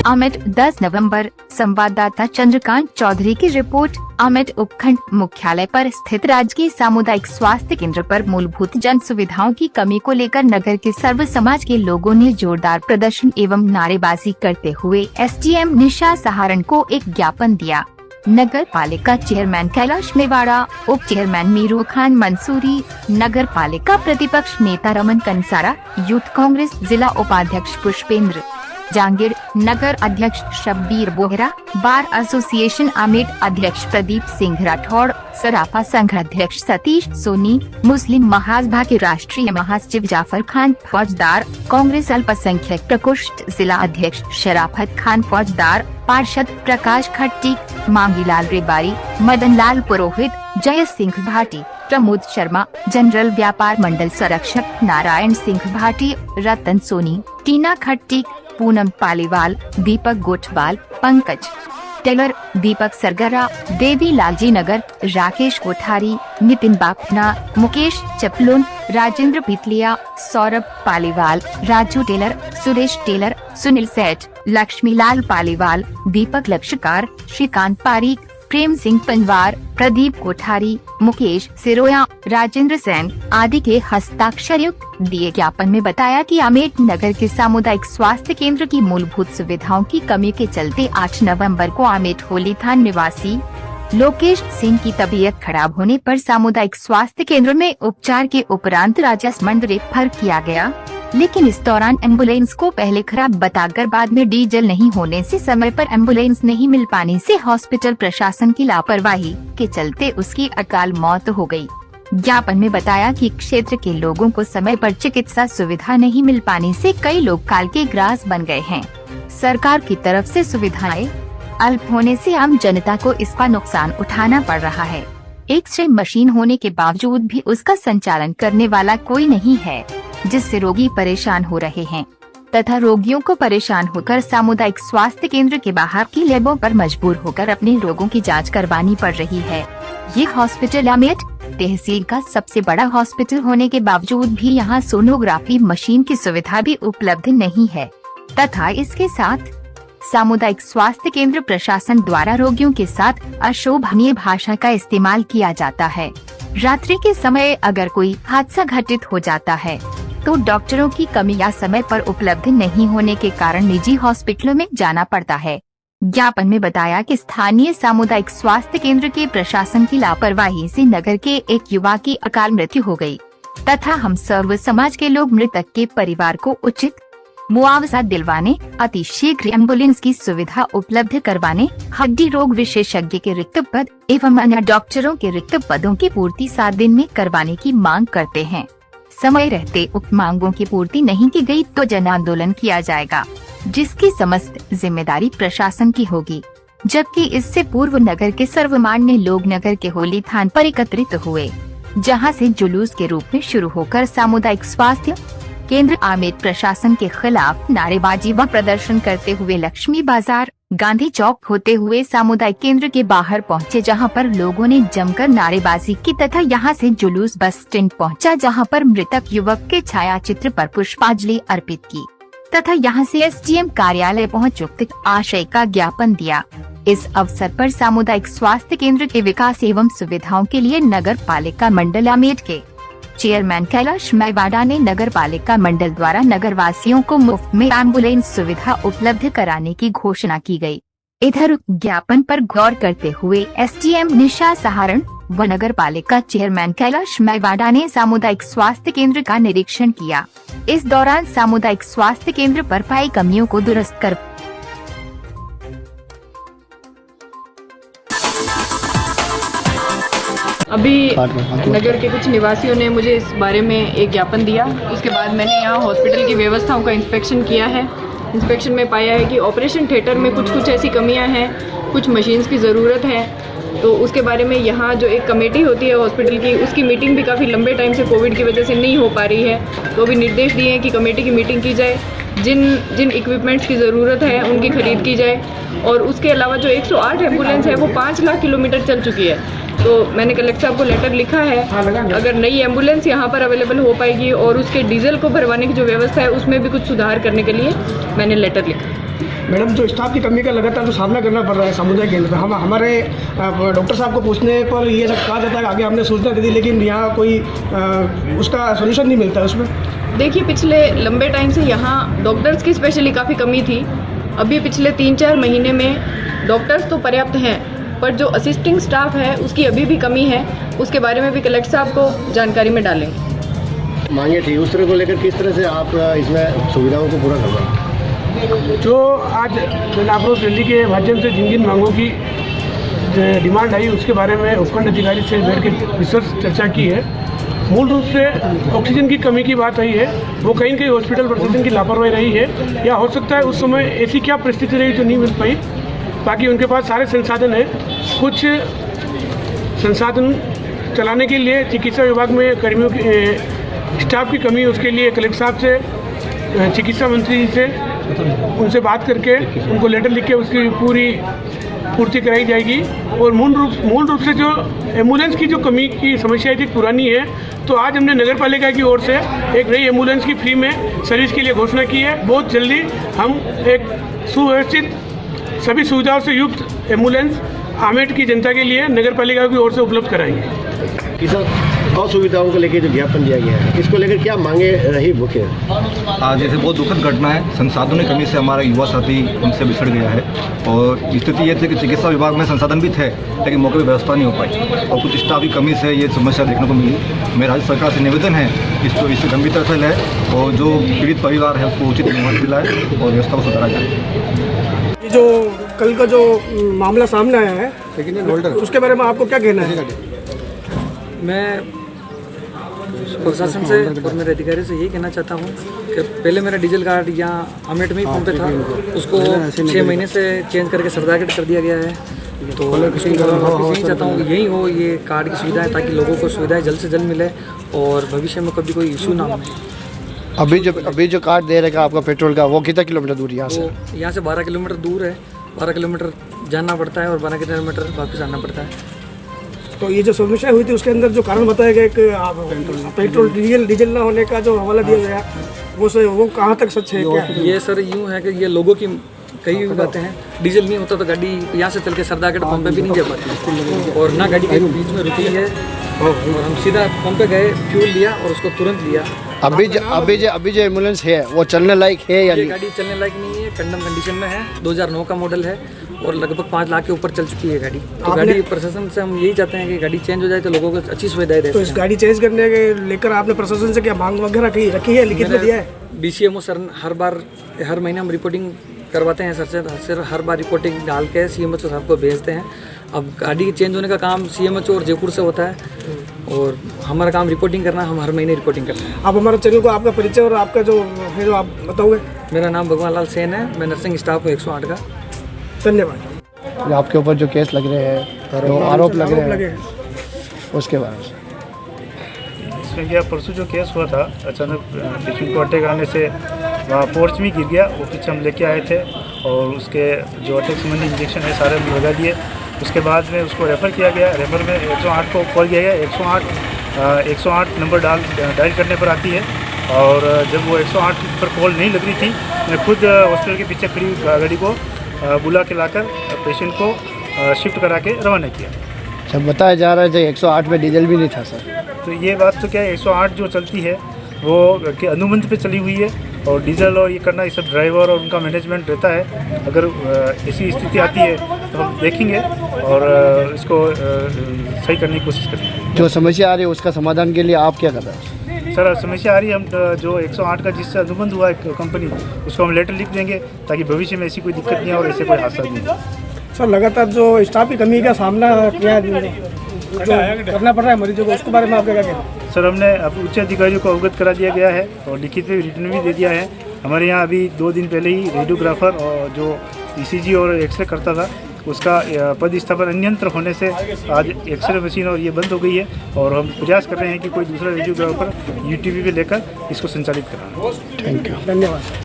अमेठ 10 नवंबर। संवाददाता चंद्रकांत चौधरी की रिपोर्ट। अमेठ उपखंड मुख्यालय पर स्थित राजकीय सामुदायिक स्वास्थ्य केंद्र पर मूलभूत जन सुविधाओं की कमी को लेकर नगर के सर्व समाज के लोगों ने जोरदार प्रदर्शन एवं नारेबाजी करते हुए एसडीएम निशा सहारण को एक ज्ञापन दिया। नगर पालिका चेयरमैन कैलाश मेवाड़ा, उप चेयरमैन मीरू खान मंसूरी, नगर पालिका प्रतिपक्ष नेता रमन कंसारा, यूथ कांग्रेस जिला उपाध्यक्ष पुष्पेंद्र जांगीर, नगर अध्यक्ष शब्बीर बोहरा, बार एसोसिएशन अमेठ अध्यक्ष प्रदीप सिंह राठौड़, सराफा संघ अध्यक्ष सतीश सोनी, मुस्लिम महासभा के राष्ट्रीय महासचिव जाफर खान फौजदार, कांग्रेस अल्पसंख्यक प्रकोष्ठ जिला अध्यक्ष शराफत खान फौजदार, पार्षद प्रकाश खट्टिक, मांगीलाल रेबारी, मदन लाल पुरोहित, जय सिंह भाटी, प्रमोद शर्मा, जनरल व्यापार मंडल संरक्षक नारायण सिंह भाटी, रतन सोनी, टीना खट्टिक, पूनम पालीवाल, दीपक गोठवाल, पंकज टेलर, दीपक सरगरा, देवी लालजी नगर, राकेश कोठारी, नितिन बापना, मुकेश चपलून, राजेंद्र पितलिया, सौरभ पालीवाल, राजू टेलर, सुरेश टेलर, सुनील सेठ, लक्ष्मीलाल पालीवाल, दीपक लक्षकार, श्रीकांत पारीक, प्रेम सिंह पनवार, प्रदीप कोठारी, मुकेश सिरोया, राजेंद्र सेन आदि के हस्ताक्षरयुक्त दिए ज्ञापन में बताया कि अमेठ नगर के सामुदायिक स्वास्थ्य केंद्र की मूलभूत सुविधाओं की कमी के चलते 8 नवंबर को अमेठ होली थान निवासी लोकेश सिंह की तबीयत खराब होने पर सामुदायिक स्वास्थ्य केंद्र में उपचार के उपरांत राजसमंद रेफर किया गया, लेकिन इस दौरान एम्बुलेंस को पहले खराब बताकर बाद में डीजल नहीं होने से समय पर एम्बुलेंस नहीं मिल पाने से हॉस्पिटल प्रशासन की लापरवाही के चलते उसकी अकाल मौत हो गई। ज्ञापन में बताया कि क्षेत्र के लोगों को समय पर चिकित्सा सुविधा नहीं मिल पाने से कई लोग काल के ग्रास बन गए हैं। सरकार की तरफ से सुविधाएं अल्प होने से आम जनता को इसका नुकसान उठाना पड़ रहा है। एक्सरे मशीन होने के बावजूद भी उसका संचालन करने वाला कोई नहीं है, जिससे रोगी परेशान हो रहे हैं तथा रोगियों को परेशान होकर सामुदायिक स्वास्थ्य केंद्र के बाहर की लैबों पर मजबूर होकर अपने रोगों की जांच करवानी पड़ रही है। ये हॉस्पिटल अमेठ तहसील का सबसे बड़ा हॉस्पिटल होने के बावजूद भी यहाँ सोनोग्राफी मशीन की सुविधा भी उपलब्ध नहीं है तथा इसके साथ सामुदायिक स्वास्थ्य केंद्र प्रशासन द्वारा रोगियों के साथ अशोभनीय भाषा का इस्तेमाल किया जाता है। रात्रि के समय अगर कोई हादसा घटित हो जाता है तो डॉक्टरों की कमी या समय पर उपलब्ध नहीं होने के कारण निजी हॉस्पिटलों में जाना पड़ता है। ज्ञापन में बताया कि स्थानीय सामुदायिक स्वास्थ्य केंद्र के प्रशासन की लापरवाही से नगर के एक युवा की अकाल मृत्यु हो गई तथा हम सर्व समाज के लोग मृतक के परिवार को उचित मुआवजा दिलवाने, अति शीघ्र एम्बुलेंस की सुविधा उपलब्ध करवाने, हड्डी रोग विशेषज्ञ के रिक्त पद एवं अन्य डॉक्टरों के रिक्त पदों की पूर्ति 7 दिन में करवाने की मांग करते हैं। समय रहते उक्त मांगों की पूर्ति नहीं की गई तो जन आंदोलन किया जाएगा, जिसकी समस्त जिम्मेदारी प्रशासन की होगी। जबकि इससे पूर्व नगर के सर्वमान्य लोग नगर के होली थान पर एकत्रित हुए, जहां से जुलूस के रूप में शुरू होकर सामुदायिक स्वास्थ्य केंद्र अमेठ प्रशासन के खिलाफ नारेबाजी व प्रदर्शन करते हुए लक्ष्मी बाजार, गांधी चौक होते हुए सामुदायिक केंद्र के बाहर पहुंचे, जहां पर लोगों ने जमकर नारेबाजी की तथा यहां से जुलूस बस स्टैंड पहुंचा, जहां पर मृतक युवक के छाया चित्र पर पुष्पांजलि अर्पित की तथा यहां से एसडीएम कार्यालय पहुंच उक्त आशय का ज्ञापन दिया। इस अवसर पर सामुदायिक स्वास्थ्य केंद्र के विकास एवं सुविधाओं के लिए नगर पालिका मंडल अमेठ के चेयरमैन कैलाश मेवाड़ा ने नगर पालिका मंडल द्वारा नगर वासियों को मुफ्त में एम्बुलेंस सुविधा उपलब्ध कराने की घोषणा की गई। इधर ज्ञापन पर गौर करते हुए एसडीएम निशा सहारण व नगर पालिका चेयरमैन कैलाश मेवाड़ा ने सामुदायिक स्वास्थ्य केंद्र का निरीक्षण किया। इस दौरान सामुदायिक स्वास्थ्य केंद्र पर पाई कमियों को दुरुस्त कर अभी नगर के कुछ निवासियों ने मुझे इस बारे में एक ज्ञापन दिया। उसके बाद मैंने यहाँ हॉस्पिटल की व्यवस्थाओं का इंस्पेक्शन किया है। इंस्पेक्शन में पाया है कि ऑपरेशन थिएटर में कुछ ऐसी कमियां हैं, कुछ मशीन्स की ज़रूरत है। तो उसके बारे में यहाँ जो एक कमेटी होती है हॉस्पिटल की, उसकी मीटिंग भी काफ़ी लंबे टाइम से कोविड की वजह से नहीं हो पा रही है। तो अभी निर्देश दिए हैं कि कमेटी की मीटिंग की जाए, जिन इक्विपमेंट्स की ज़रूरत है उनकी खरीद की जाए। और उसके अलावा जो 108 एम्बुलेंस है वो 5 लाख किलोमीटर चल चुकी है। तो मैंने कलेक्टर साहब को लेटर लिखा है, अगर नई एम्बुलेंस यहाँ पर अवेलेबल हो पाएगी और उसके डीजल को भरवाने की जो व्यवस्था है उसमें भी कुछ सुधार करने के लिए मैंने लेटर लिखा। मैडम, जो स्टाफ की कमी का लगातार जो सामना करना पड़ रहा है सामुदायिक केंद्र पे, हम हमारे डॉक्टर साहब को पूछने पर ये सब कहा जाता है कि आगे हमने सूचना दे दी, लेकिन यहाँ कोई उसका सोल्यूशन नहीं मिलता है उसमें। देखिए, पिछले लंबे टाइम से यहाँ डॉक्टर्स की स्पेशली काफ़ी कमी थी। अभी पिछले 3-4 महीने में डॉक्टर्स तो पर्याप्त हैं, पर जो असिस्टिंग स्टाफ है उसकी अभी भी कमी है। उसके बारे में भी कलेक्टर साहब को जानकारी में डालेंगे। मांगे थी उस तरह को लेकर किस तरह से आप इसमें सुविधाओं को पूरा करवाएं? जो आज जन आक्रोश रैली के माध्यम से जिन जिन मांगों की डिमांड आई उसके बारे में उपखंड अधिकारी से बैठ के विस्तृत चर्चा की है। मूल रूप से ऑक्सीजन की कमी की बात आई है, वो कहीं न कहीं हॉस्पिटल प्रशासन की लापरवाही रही है, या हो सकता है उस समय ऐसी क्या परिस्थिति रही जो नहीं मिल पाई। बाकी उनके पास सारे संसाधन हैं, कुछ संसाधन चलाने के लिए चिकित्सा विभाग में कर्मियों की स्टाफ की कमी, उसके लिए कलेक्टर साहब से, चिकित्सा मंत्री से उनसे बात करके उनको लेटर लिख के उसकी पूरी पूर्ति कराई जाएगी। और मूल रूप से जो एम्बुलेंस की जो कमी की समस्या थी पुरानी है, तो आज हमने नगर पालिका की ओर से एक नई एम्बुलेंस की फ्री में सर्विस के लिए घोषणा की है। बहुत जल्दी हम एक सुव्यवस्थित सभी सुविधाओं से युक्त एम्बुलेंस आमेट की जनता के लिए नगर पालिका की ओर से उपलब्ध कराएंगे। किसान असुविधाओं को लेकर जो ज्ञापन दिया गया है, इसको लेकर क्या मांगे रही मुख्य? आज जैसे बहुत दुखद घटना है, संसाधनों की कमी से हमारा युवा साथी हमसे बिछड़ गया है। और स्थिति ये थी कि चिकित्सा विभाग में संसाधन भी थे, लेकिन मौके पर व्यवस्था नहीं हो पाई और कुछ स्टाफ की कमी से ये समस्या देखने को मिली। मेरा राज्य सरकार से निवेदन है इसको इससे गंभीरता से ले और जो पीड़ित परिवार है उसको उचित मुआवजा दिलाए और व्यवस्था को सुधारा जाए। ये जो कल का जो मामला सामने आया है, उसके बारे में आपको क्या कहना है? मैं प्रशासन से और मेरे अधिकारी से यही कहना चाहता हूँ कि पहले मेरा डीजल कार्ड यहाँ अमेठ में ही पंप पे था, उसको 6 महीने से चेंज करके सरदागेट कर दिया गया है। तो वापस यही चाहता हूँ कि यही हो ये कार्ड की सुविधाएं, ताकि लोगों को सुविधाएं जल्द से जल्द मिले और भविष्य में कभी कोई इशू ना हो। अभी जो कार्ड दे रहेगा आपका पेट्रोल का, वो कितना किलोमीटर दूर है यहाँ से? यहाँ से 12 किलोमीटर दूर है, 12 किलोमीटर जाना पड़ता है और 12 किलोमीटर वापस आना पड़ता है। तो ये जो समस्या हुई थी उसके अंदर जो कारण बताया गया कि पेट्रोल डीजल ना होने का जो हवाला दिया गया, वो कहाँ तक सच है? क्या ये सर यूँ है कि ये लोगों की कई भी बातें हैं। डीजल नहीं होता तो गाड़ी यहाँ से चल के सरदागेट पंप पे भी नहीं जा पाती, और ना गाड़ी कहीं बीच में रुकी है, और हम सीधा पंप पे गए, फ्यूल लिया और उसको तुरंत लिया। अभी जो एम्बुलेंस है वो चलने लायक है या नहीं? गाड़ी चलने लायक नहीं है, कंडम कंडीशन में है, 2009 का मॉडल है और लगभग 5 लाख के ऊपर चल चुकी है गाड़ी। तो गाड़ी प्रशासन से हम यही चाहते हैं कि गाड़ी चेंज हो जाए तो लोगों को अच्छी सुविधाएं दे। तो इस गाड़ी चेंज करने के लेकर आपने प्रशासन से क्या मांग वगैरह रखी है, लिखित में दिया है? BCMO सर हर महीने हम रिपोर्टिंग करवाते हैं सर से हर बार रिपोर्टिंग डाल के CMHO साहब को भेजते हैं। अब गाड़ी चेंज होने का काम CMHO और जयपुर से होता है और हमारा काम रिपोर्टिंग करना, हम हर महीने रिपोर्टिंग करते हैं। आप हमारे चैनल को आपका परिचय और आपका जो है जो आप बताओगे? मेरा नाम भगवान लाल सेन है, मैं नर्सिंग स्टाफ हूँ 108 का। धन्यवाद। आपके ऊपर जो केस लग रहे हैं, जो आरोप लग रहे हैं, उसके बारे में इसमें क्या, परसों जो केस हुआ था, अचानक पेशेंट को अटैक आने से वहाँ पोर्च में गिर गया, वो पीछे हम लेके आए थे और उसके जो अटैक संबंधी इंजेक्शन है सारे हम लगा दिए। उसके बाद में उसको रेफ़र किया गया, रेफ़र में 108 को कॉल किया गया। 108 नंबर डायल करने पर आती है, और जब वो 108 पर कॉल नहीं लग रही थी, मैं खुद हॉस्पिटल के पीछे खड़ी गाड़ी को बुला के लाकर पेशेंट को शिफ्ट करा के रवाना किया। सब बताया जा रहा है कि 108 में डीजल भी नहीं था सर। तो ये बात तो क्या है, 108 जो चलती है वो के अनुबंध पे चली हुई है, और डीजल और ये करना ये सब ड्राइवर और उनका मैनेजमेंट रहता है। अगर ऐसी स्थिति आती है तो हम देखेंगे और इसको सही करने की कोशिश करेंगे। जो समस्या आ रही है उसका समाधान के लिए आप क्या कर रहे हैं? सर, समस्या आ रही है, हम जो 108 का जिससे अनुबंध हुआ है कंपनी, उसको हम लेटर लिख देंगे ताकि भविष्य में ऐसी कोई दिक्कत नहीं और ऐसे कोई हादसा नहीं हो। सर, लगातार जो स्टाफ की कमी का सामना करना पड़ रहा है मरीजों को, उसके बारे में आप क्या कहते हैं? सर, हमने उच्च अधिकारियों को अवगत करा दिया गया है और लिखित में रिटर्न भी दे दिया है। हमारे यहाँ अभी 2 दिन पहले ही रेडियोग्राफर और जो ECG और एक्सरे करता था, उसका पदस्थापन अन्यंत्र होने से आज एक्सरे मशीन और ये बंद हो गई है, और हम प्रयास कर रहे हैं कि कोई दूसरा रेडियोग्राफर UTV पे लेकर इसको संचालित कराएं। थैंक यू, धन्यवाद।